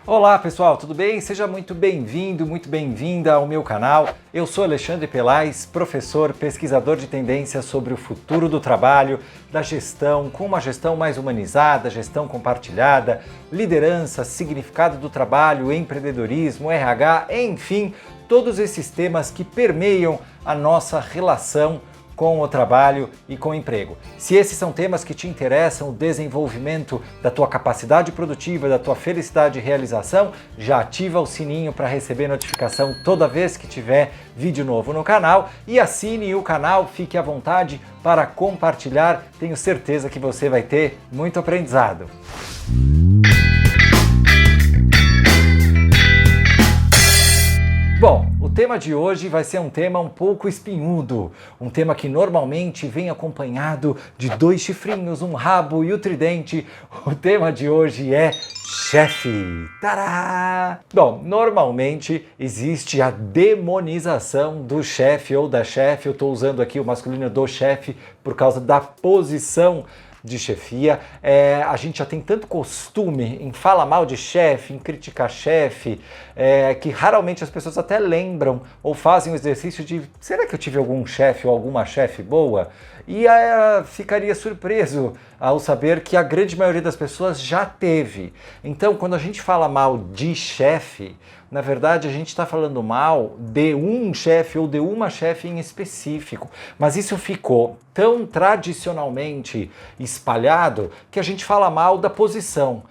Olá pessoal, tudo bem? Seja muito bem-vindo, muito bem-vinda ao meu canal. Eu sou Alexandre Pelais, professor, pesquisador de tendências sobre o futuro do trabalho, da gestão, com uma gestão mais humanizada, gestão compartilhada, liderança, significado do trabalho, empreendedorismo, RH, enfim, todos esses temas que permeiam a nossa relação com o trabalho e com o emprego. Se esses são temas que te interessam, o desenvolvimento da tua capacidade produtiva, da tua felicidade e realização, já ativa o sininho para receber notificação toda vez que tiver vídeo novo no canal e assine o canal, fique à vontade para compartilhar, tenho certeza que você vai ter muito aprendizado. Bom, o tema de hoje vai ser um tema um pouco espinhudo, um tema que normalmente vem acompanhado de dois chifrinhos, um rabo e o tridente. O tema de hoje é chefe. Tará! Bom, normalmente existe a demonização do chefe ou da chefe. Eu estou usando aqui o masculino do chefe por causa da posição de chefia. A gente já tem tanto costume em falar mal de chefe, em criticar chefe, que raramente as pessoas até lembram ou fazem o exercício de será que eu tive algum chefe ou alguma chefe boa? E ficaria surpreso ao saber que a grande maioria das pessoas já teve. Então, quando a gente fala mal de chefe, na verdade a gente está falando mal de um chefe ou de uma chefe em específico. Mas isso ficou tão tradicionalmente espalhado que a gente fala mal da posição.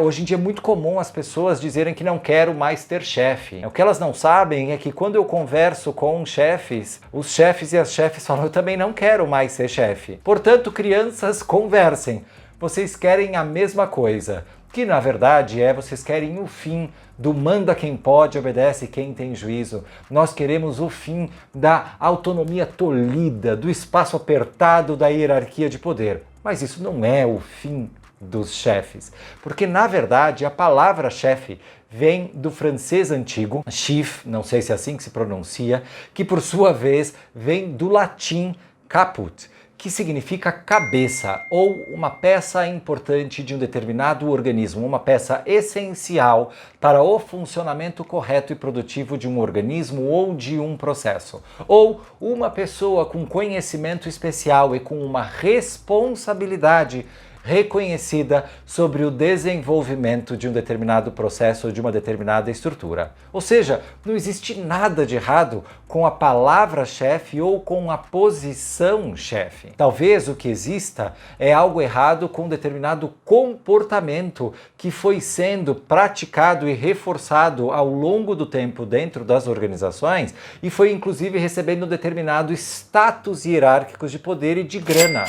Hoje em dia é muito comum as pessoas dizerem que não quero mais ter chefe. O que elas não sabem é que quando eu converso com chefes, os chefes e as chefes falam, eu também não quero mais ser chefe. Portanto, crianças, conversem. Vocês querem a mesma coisa, que na verdade vocês querem o fim do manda quem pode, obedece quem tem juízo. Nós queremos o fim da autonomia tolhida, do espaço apertado da hierarquia de poder. Mas isso não é o fim dos chefes, porque na verdade a palavra chefe vem do francês antigo, chief, não sei se é assim que se pronuncia, que por sua vez vem do latim caput, que significa cabeça ou uma peça importante de um determinado organismo, uma peça essencial para o funcionamento correto e produtivo de um organismo ou de um processo, ou uma pessoa com conhecimento especial e com uma responsabilidade reconhecida sobre o desenvolvimento de um determinado processo ou de uma determinada estrutura. Ou seja, não existe nada de errado com a palavra chefe ou com a posição chefe. Talvez o que exista é algo errado com um determinado comportamento que foi sendo praticado e reforçado ao longo do tempo dentro das organizações e foi inclusive recebendo um determinado status hierárquico de poder e de grana.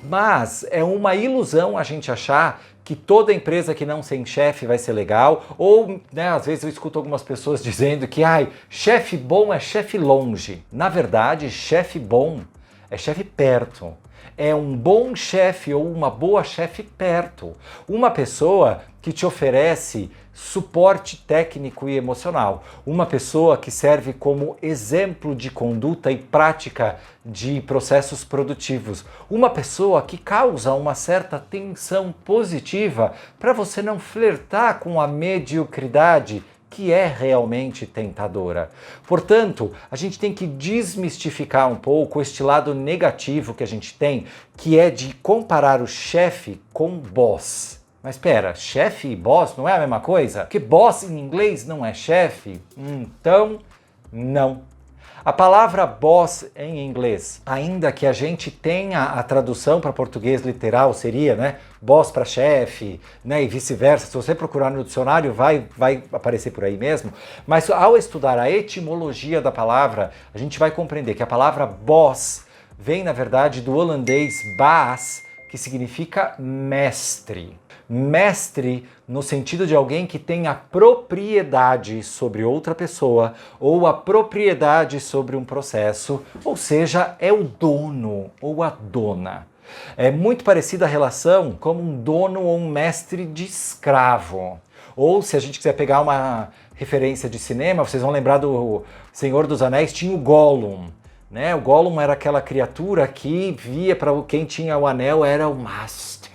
Mas é uma ilusão a gente achar que toda empresa que não tem chefe vai ser legal, ou às vezes eu escuto algumas pessoas dizendo que chefe bom é chefe longe. Na verdade, chefe bom é chefe perto. É um bom chefe ou uma boa chefe perto. Uma pessoa que te oferece suporte técnico e emocional. Uma pessoa que serve como exemplo de conduta e prática de processos produtivos. Uma pessoa que causa uma certa tensão positiva para você não flertar com a mediocridade que é realmente tentadora. Portanto, a gente tem que desmistificar um pouco este lado negativo que a gente tem, que é de comparar o chefe com boss. Mas espera, chefe e boss não é a mesma coisa? Porque boss em inglês não é chefe? Então, não. A palavra boss em inglês, ainda que a gente tenha a tradução para português literal, seria, boss para chefe, e vice-versa. Se você procurar no dicionário, vai aparecer por aí mesmo. Mas ao estudar a etimologia da palavra, a gente vai compreender que a palavra boss vem, na verdade, do holandês baas, que significa mestre. Mestre no sentido de alguém que tem a propriedade sobre outra pessoa ou a propriedade sobre um processo, ou seja, é o dono ou a dona. É muito parecida a relação como um dono ou um mestre de escravo. Ou se a gente quiser pegar uma referência de cinema, vocês vão lembrar do Senhor dos Anéis, tinha o Gollum. O Gollum era aquela criatura que via para quem tinha o anel era o master.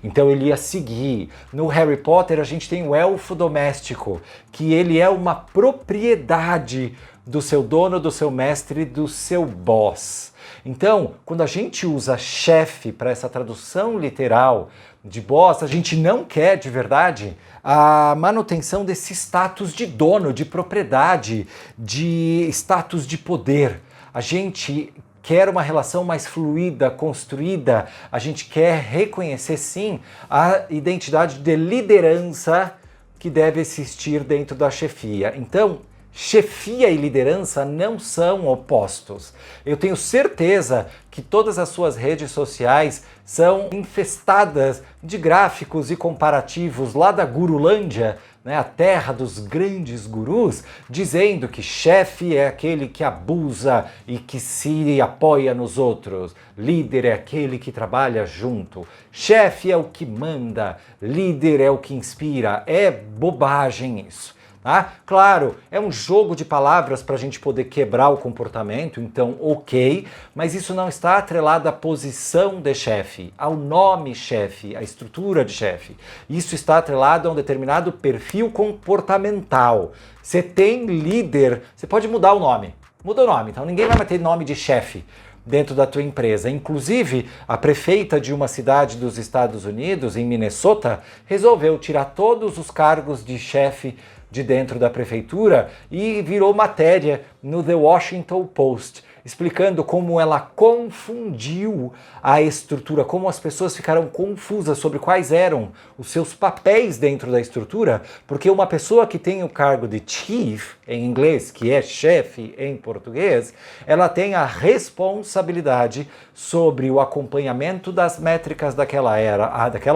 Então ele ia seguir. No Harry Potter a gente tem o elfo doméstico, que ele é uma propriedade do seu dono, do seu mestre, do seu boss. Então, quando a gente usa chefe para essa tradução literal de boss, a gente não quer de verdade a manutenção desse status de dono, de propriedade, de status de poder. A gente quer uma relação mais fluida, construída, a gente quer reconhecer sim a identidade de liderança que deve existir dentro da chefia. Então, chefia e liderança não são opostos. Eu tenho certeza que todas as suas redes sociais são infestadas de gráficos e comparativos lá da Gurulândia, né, a terra dos grandes gurus, dizendo que chefe é aquele que abusa e que se apoia nos outros. Líder é aquele que trabalha junto. Chefe é o que manda. Líder é o que inspira. É bobagem isso. Ah, claro, é um jogo de palavras para a gente poder quebrar o comportamento, então ok, mas isso não está atrelado à posição de chefe, ao nome chefe, à estrutura de chefe. Isso está atrelado a um determinado perfil comportamental. Você tem líder, você pode mudar o nome, muda o nome, então ninguém vai ter nome de chefe dentro da tua empresa. Inclusive, a prefeita de uma cidade dos Estados Unidos, em Minnesota, resolveu tirar todos os cargos de chefe de dentro da prefeitura e virou matéria no The Washington Post, explicando como ela confundiu a estrutura, como as pessoas ficaram confusas sobre quais eram os seus papéis dentro da estrutura, porque uma pessoa que tem o cargo de chief, em inglês, que é chefe em português, ela tem a responsabilidade sobre o acompanhamento das métricas daquela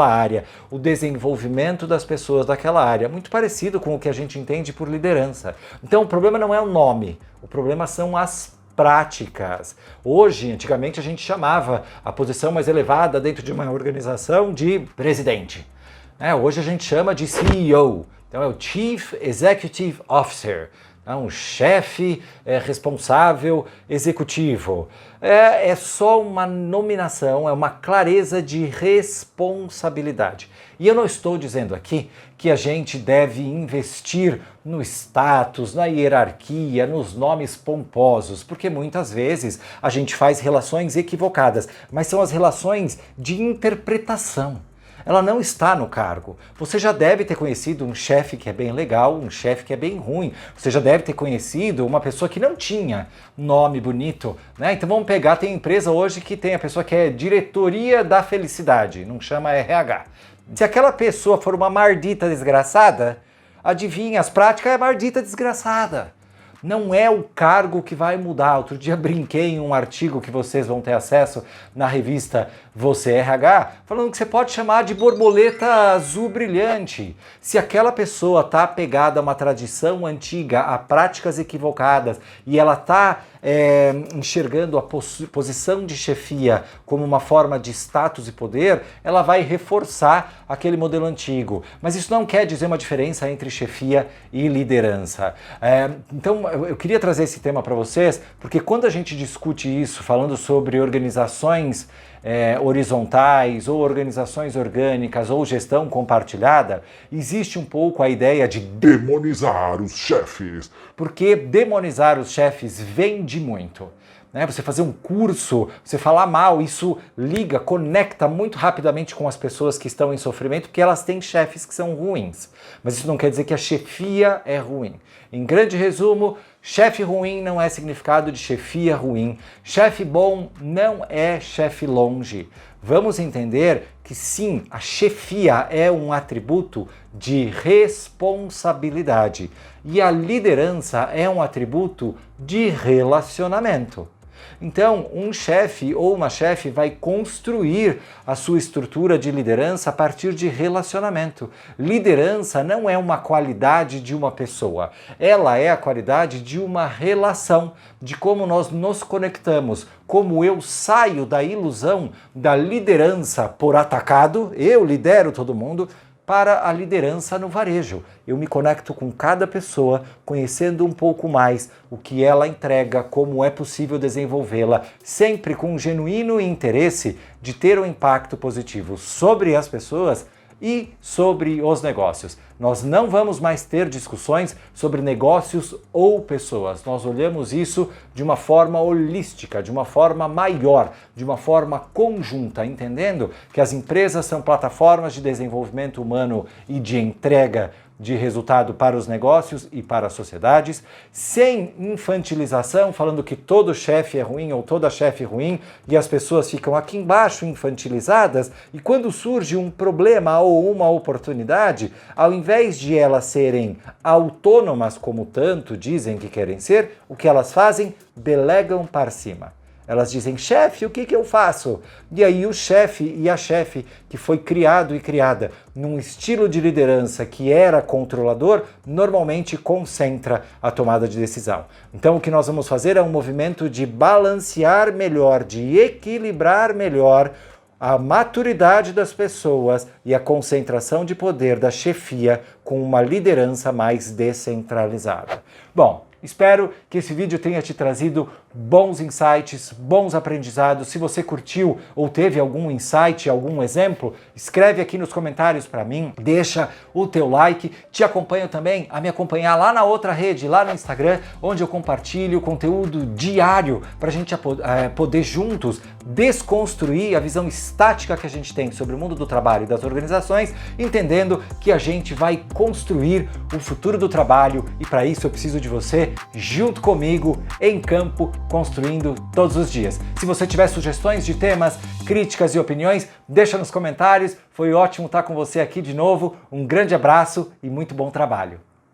área, o desenvolvimento das pessoas daquela área, muito parecido com o que a gente entende por liderança. Então o problema não é o nome, o problema são as práticas. Hoje, antigamente, a gente chamava a posição mais elevada dentro de uma organização de presidente. Hoje a gente chama de CEO. Então é o Chief Executive Officer. Um chefe responsável executivo. É só uma nominação, é uma clareza de responsabilidade. E eu não estou dizendo aqui que a gente deve investir no status, na hierarquia, nos nomes pomposos, porque muitas vezes a gente faz relações equivocadas, mas são as relações de interpretação. Ela não está no cargo. Você já deve ter conhecido um chefe que é bem legal, um chefe que é bem ruim. Você já deve ter conhecido uma pessoa que não tinha nome bonito, né? Então vamos pegar, tem empresa hoje que tem a pessoa que é diretoria da felicidade, não chama RH. Se aquela pessoa for uma mardita desgraçada, adivinha, as práticas é mardita desgraçada. Não é o cargo que vai mudar. Outro dia brinquei em um artigo que vocês vão ter acesso na revista Você RH, falando que você pode chamar de borboleta azul brilhante. Se aquela pessoa está apegada a uma tradição antiga, a práticas equivocadas, e ela está enxergando a posição de chefia como uma forma de status e poder, ela vai reforçar aquele modelo antigo. Mas isso não quer dizer uma diferença entre chefia e liderança. Então, eu queria trazer esse tema para vocês, porque quando a gente discute isso, falando sobre organizações horizontais ou organizações orgânicas ou gestão compartilhada, existe um pouco a ideia de demonizar os chefes. Porque demonizar os chefes vende muito. Você fazer um curso, você falar mal, isso liga, conecta muito rapidamente com as pessoas que estão em sofrimento, porque elas têm chefes que são ruins. Mas isso não quer dizer que a chefia é ruim. Em grande resumo, chefe ruim não é significado de chefia ruim. Chefe bom não é chefe longe. Vamos entender que sim, a chefia é um atributo de responsabilidade e a liderança é um atributo de relacionamento. Então, um chefe ou uma chefe vai construir a sua estrutura de liderança a partir de relacionamento. Liderança não é uma qualidade de uma pessoa, ela é a qualidade de uma relação, de como nós nos conectamos, como eu saio da ilusão da liderança por atacado, eu lidero todo mundo, para a liderança no varejo. Eu me conecto com cada pessoa, conhecendo um pouco mais o que ela entrega, como é possível desenvolvê-la, sempre com um genuíno interesse de ter um impacto positivo sobre as pessoas e sobre os negócios. Nós não vamos mais ter discussões sobre negócios ou pessoas. Nós olhamos isso de uma forma holística, de uma forma maior, de uma forma conjunta, entendendo que as empresas são plataformas de desenvolvimento humano e de entrega de resultado para os negócios e para as sociedades, sem infantilização, falando que todo chefe é ruim ou toda chefe é ruim e as pessoas ficam aqui embaixo infantilizadas, e quando surge um problema ou uma oportunidade, ao invés de elas serem autônomas como tanto dizem que querem ser, o que elas fazem? Delegam para cima. Elas dizem, chefe, o que eu faço? E aí o chefe e a chefe, que foi criado e criada num estilo de liderança que era controlador, normalmente concentra a tomada de decisão. Então o que nós vamos fazer é um movimento de balancear melhor, de equilibrar melhor a maturidade das pessoas e a concentração de poder da chefia com uma liderança mais descentralizada. Bom, espero que esse vídeo tenha te trazido bons insights, bons aprendizados. Se você curtiu ou teve algum insight, algum exemplo, escreve aqui nos comentários para mim, deixa o teu like. Te acompanho também a me acompanhar lá na outra rede, lá no Instagram, onde eu compartilho conteúdo diário para a gente poder juntos desconstruir a visão estática que a gente tem sobre o mundo do trabalho e das organizações, entendendo que a gente vai construir o futuro do trabalho e para isso eu preciso de você junto comigo em campo, construindo todos os dias. Se você tiver sugestões de temas, críticas e opiniões, deixa nos comentários. Foi ótimo estar com você aqui de novo. Um grande abraço e muito bom trabalho.